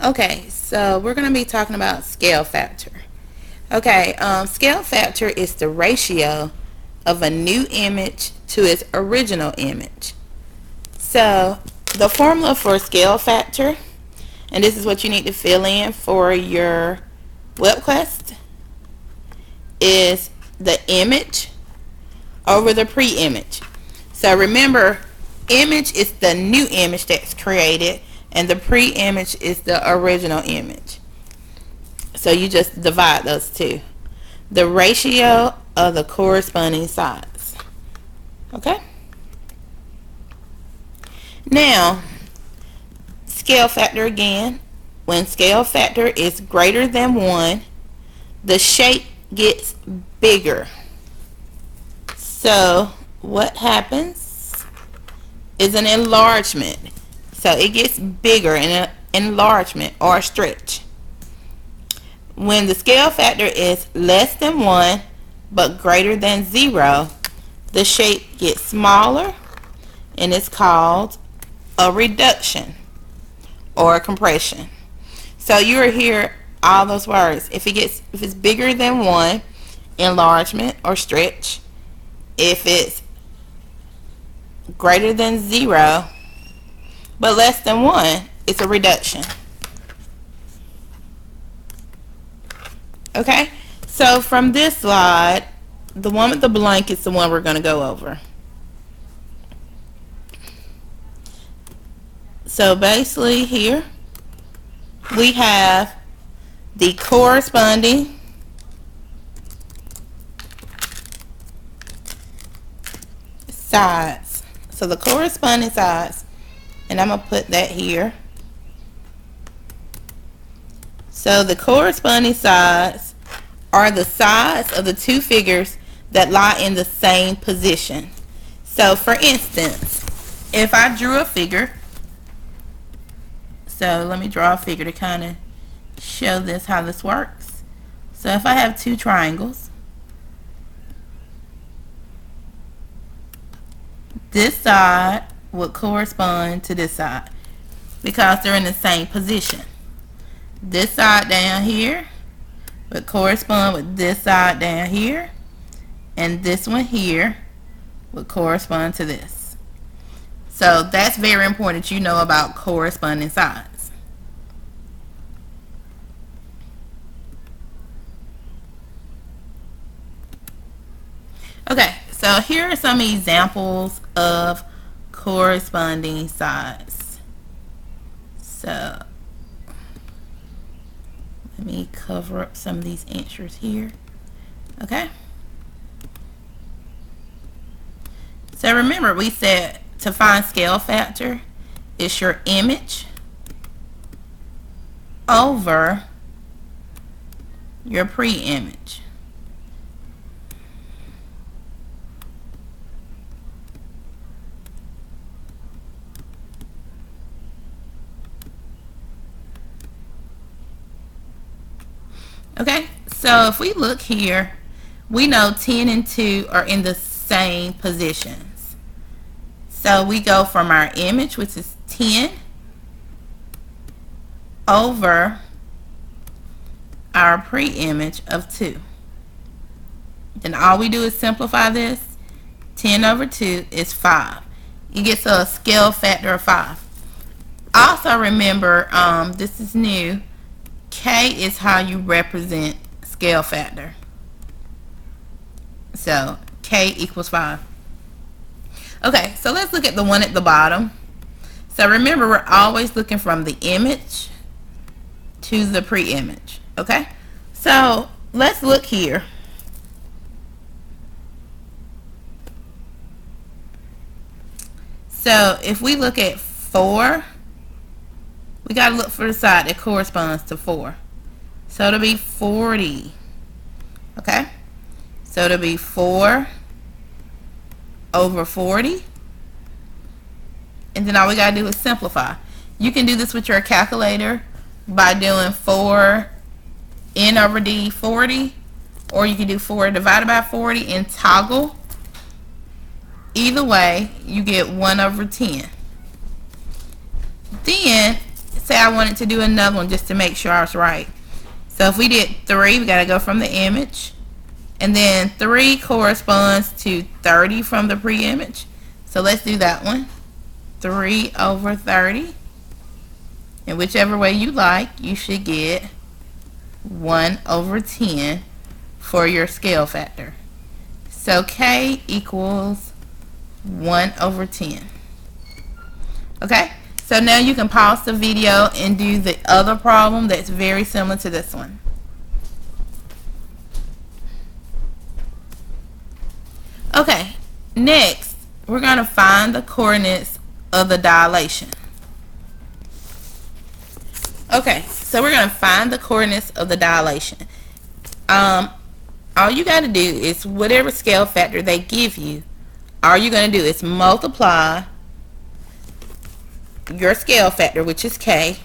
Okay, so we're going to be talking about scale factor. Okay, scale factor is the ratio of a new image to its original image. So the formula for scale factor, and this is what you need to fill in for your webquest, is the image over the pre-image. So remember, image is the new image that's created, and the pre-image is the original image. So you just divide those two. The ratio of the corresponding sides. Okay? Now, scale factor again. When scale factor is greater than 1, the shape gets bigger. So what happens is an enlargement. So it gets bigger in an enlargement or stretch. When the scale factor is less than 1 but greater than 0, the shape gets smaller, and it's called a reduction or a compression. So you will hear all those words. If it's bigger than 1, enlargement or stretch. If it's greater than 0 but less than 1, it's a reduction. Okay, so from this slide, the one with the blank is the one we're going to go over. So basically here we have the corresponding sides. So the corresponding sides, and I'm going to put that here. So the corresponding sides are the sides of the two figures that lie in the same position. So for instance, if I drew a figure, so let me draw a figure to kind of show this how this works. So if I have two triangles, this side would correspond to this side because they're in the same position. This side down here would correspond with this side down here, and this one here would correspond to this. So that's very important, you know about corresponding sides. Okay, so here are some examples of corresponding sides. So let me cover up some of these answers here. Okay. So remember, we said to find scale factor, it's your image over your pre-image. Okay, so if we look here, we know 10 and 2 are in the same positions. So we go from our image, which is 10, over our pre-image of 2. Then all we do is simplify this. 10 over 2 is 5. You get to a scale factor of 5. Also remember, this is new, K is how you represent scale factor. So K equals 5. Okay, so let's look at the one at the bottom. So remember, we're always looking from the image to the pre-image. Okay, so let's look here. So if we look at 4, we got to look for the side that corresponds to 4. So it'll be 40. Okay? So it'll be 4 over 40. And then all we got to do is simplify. You can do this with your calculator by doing 4 n over d 40. Or you can do 4 divided by 40 and toggle. Either way, you get 1 over 10. Then say I wanted to do another one just to make sure I was right. So if we did 3, we got to go from the image. And then 3 corresponds to 30 from the pre-image. So let's do that one. 3 over 30. And whichever way you like, you should get 1 over 10 for your scale factor. So K equals 1 over 10. Okay? So now you can pause the video and do the other problem that's very similar to this one. Okay, next we're going to find the coordinates of the dilation. Okay, so we're going to find the coordinates of the dilation. All you got to do is whatever scale factor they give you, all you're going to do is multiply your scale factor, which is K,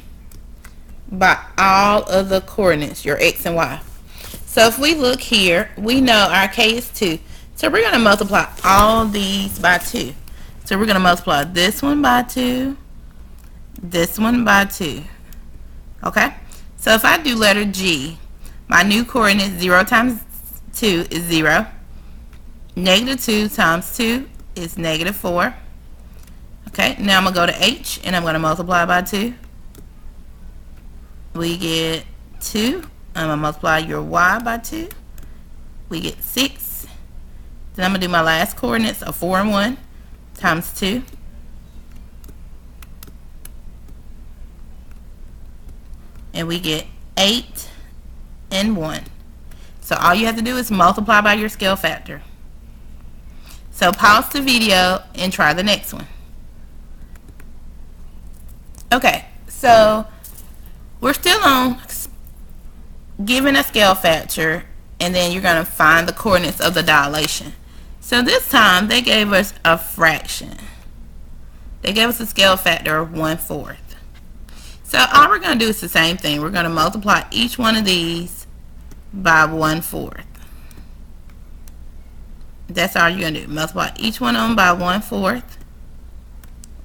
by all of the coordinates, your X and Y. So if we look here, we know our K is 2. So we're going to multiply all these by 2. So we're going to multiply this one by 2, this one by 2. Okay? So if I do letter G, my new coordinate 0 times 2 is 0. Negative 2 times 2 is negative 4. Okay, now I'm going to go to H and I'm going to multiply by 2. We get 2. I'm going to multiply your Y by 2. We get 6. Then I'm going to do my last coordinates of 4 and 1 times 2. And we get 8 and 1. So all you have to do is multiply by your scale factor. So pause the video and try the next one. Okay, so we're still on given a scale factor, and then you're going to find the coordinates of the dilation. So this time they gave us a fraction. They gave us a scale factor of 1/4. So all we're going to do is the same thing. We're going to multiply each one of these by 1/4. That's all you're going to do. Multiply each one of them by 1/4.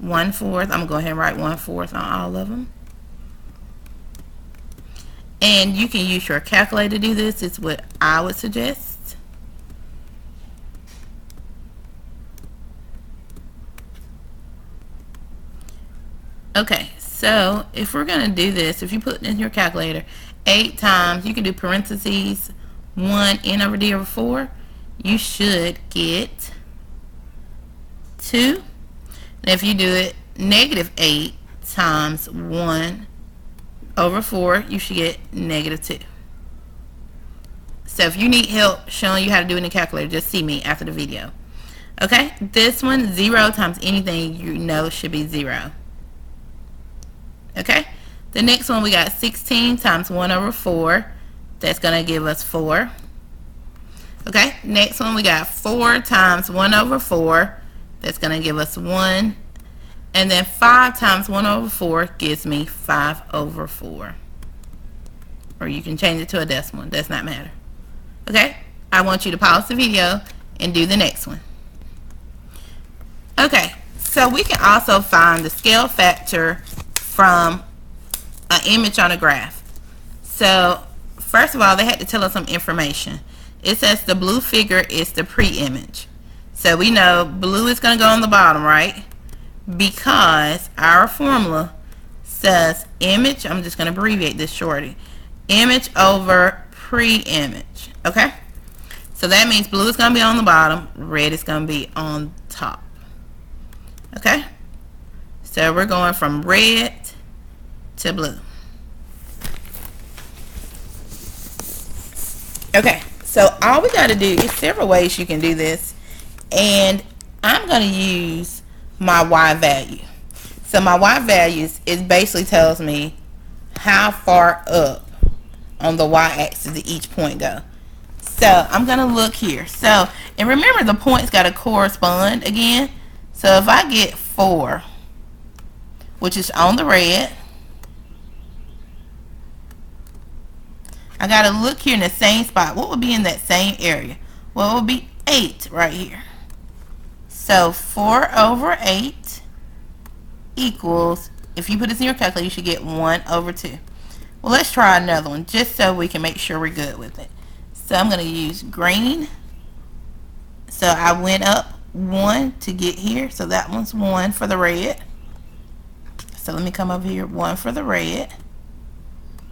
1/4. I'm going to go ahead and write 1/4 on all of them. And you can use your calculator to do this. It's what I would suggest. Okay, so if we're going to do this, if you put in your calculator 8 times, you can do parentheses 1 n over d over 4, you should get 2. And if you do it negative 8 times 1 over 4, you should get negative 2. So if you need help showing you how to do it in the calculator, just see me after the video. Okay, this one, 0 times anything you know should be 0. Okay, the next one we got 16 times 1 over 4. That's going to give us 4. Okay, next one we got 4 times 1 over 4. That's going to give us 1. And then 5 times 1 over 4 gives me 5 over 4. Or you can change it to a decimal. Does not matter. Okay, I want you to pause the video and do the next one. Okay, so we can also find the scale factor from an image on a graph. So first of all, they had to tell us some information. It says the blue figure is the pre-image. So we know blue is going to go on the bottom, right? Because our formula says image, I'm just going to abbreviate this shorty, image over pre-image. Okay? So that means blue is going to be on the bottom, red is going to be on top. Okay? So we're going from red to blue. Okay, so all we got to do is several ways you can do this, and I'm going to use my Y value. So my Y values is basically tells me how far up on the Y axis did each point go. So I'm going to look here. So, and remember the points got to correspond again. So if I get 4, which is on the red, I got to look here in the same spot. What would be in that same area? Well, it would be 8 right here. So 4 over 8 equals if you put this in your calculator, you should get 1 over 2. Well, let's try another one just so we can make sure we're good with it. So I'm going to use green. So I went up 1 to get here. So that one's 1 for the red. So let me come over here, 1 for the red.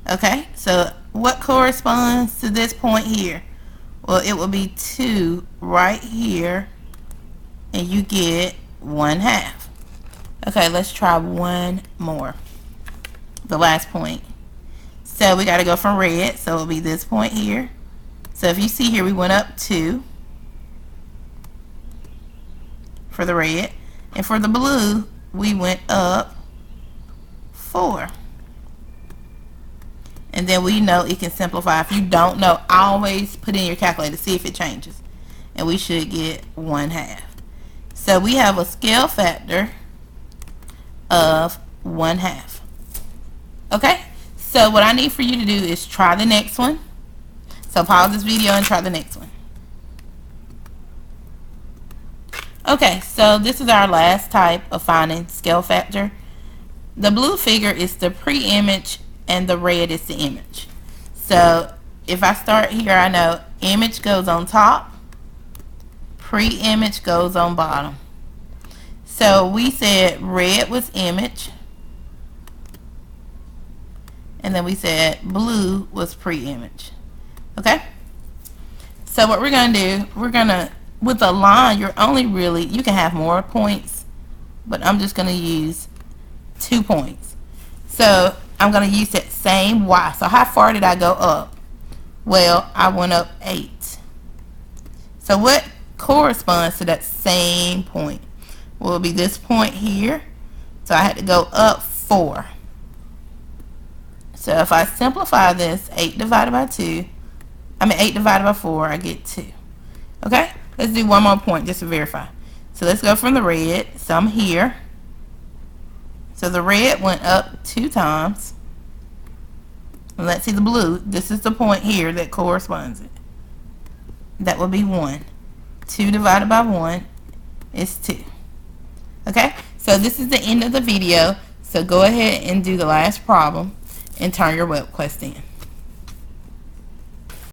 Okay, so what corresponds to this point here? Well, it will be 2 right here, and you get 1/2. Okay, let's try one more. The last point. So we got to go from red, so it'll be this point here. So if you see here, we went up 2 for the red, and for the blue, we went up 4. And then we know it can simplify. If you don't know, always put in your calculator, see if it changes. And we should get 1/2. So we have a scale factor of 1/2. Okay? So what I need for you to do is try the next one. So pause this video and try the next one. Okay, so this is our last type of finding scale factor. The blue figure is the pre-image and the red is the image. So if I start here, I know image goes on top, pre-image goes on bottom. So we said red was image, and then we said blue was pre-image. Okay? So what we're going to do, we're going to, with a line, you're only really, you can have more points, but I'm just going to use 2 points. So I'm going to use that same Y. So how far did I go up? Well, I went up 8. So what corresponds to that same point? Well, it'll be this point here. So I had to go up 4. So if I simplify this, 8 divided by 4, I get 2. Okay? Let's do one more point just to verify. So let's go from the red. So I'm here. So the red went up 2 times. And let's see the blue. This is the point here that corresponds it. That will be 1. 2 divided by 1 is 2. Okay? So this is the end of the video. So go ahead and do the last problem and turn your webquest in.